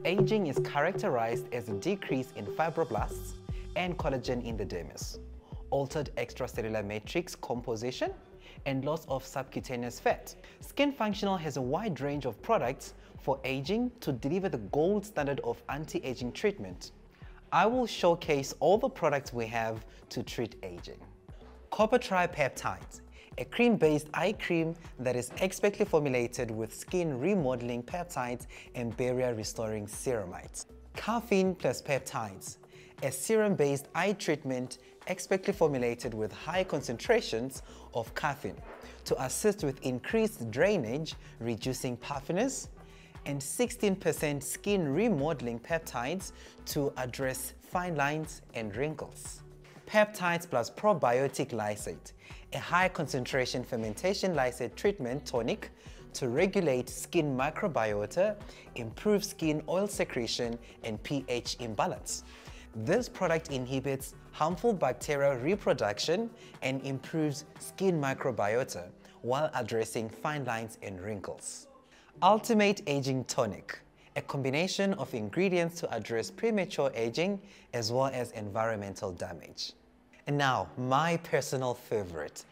Aging is characterized as a decrease in fibroblasts and collagen in the dermis, altered extracellular matrix composition, and loss of subcutaneous fat. Skin Functional has a wide range of products for aging to deliver the gold standard of anti-aging treatment. I will showcase all the products we have to treat aging. Tripeptide, a cream-based eye cream that is expertly formulated with skin remodeling peptides and barrier-restoring ceramides. Caffeine Peptides, a serum-based eye treatment expertly formulated with high concentrations of caffeine to assist with increased drainage, reducing puffiness, and 16% skin remodeling peptides to address fine lines and wrinkles. Peptides plus probiotic lysate, a high concentration fermentation lysate treatment tonic to regulate skin microbiota, improve skin oil secretion, and pH imbalance. This product inhibits harmful bacterial reproduction and improves skin microbiota while addressing fine lines and wrinkles. Ultimate Aging Tonic, a combination of ingredients to address premature aging as well as environmental damage. And now, my personal favorite,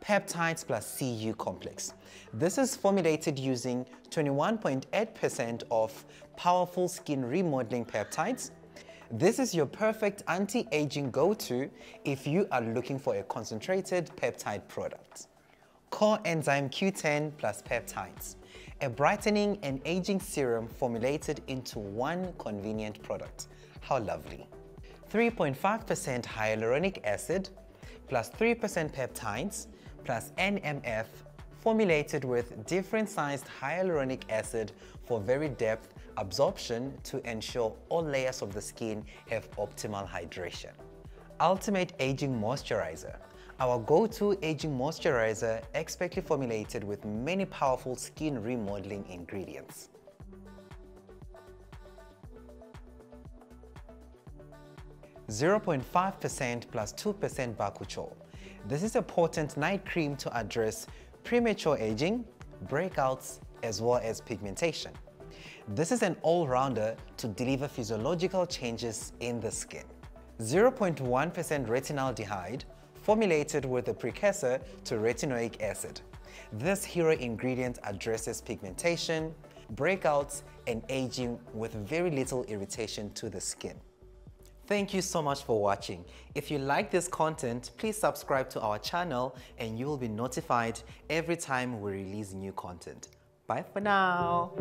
Peptides plus CU Complex. This is formulated using 21.8% of powerful skin remodeling peptides. This is your perfect anti-aging go-to if you are looking for a concentrated peptide product. Coenzyme Q10 plus peptides, a brightening and aging serum formulated into one convenient product. How lovely. 3.5% hyaluronic acid plus 3% peptides plus NMF formulated with different sized hyaluronic acid for very depth absorption to ensure all layers of the skin have optimal hydration. Ultimate Aging Moisturizer, our go-to aging moisturizer expertly formulated with many powerful skin remodeling ingredients. (0.5% plus 2% bakuchiol. This is a potent night cream to address premature aging, breakouts, as well as pigmentation. This is an all-rounder to deliver physiological changes in the skin. 0.1% retinaldehyde, formulated with a precursor to retinoic acid. This hero ingredient addresses pigmentation, breakouts, and aging with very little irritation to the skin. Thank you so much for watching. If you like this content, please subscribe to our channel and you will be notified every time we release new content. Bye for now.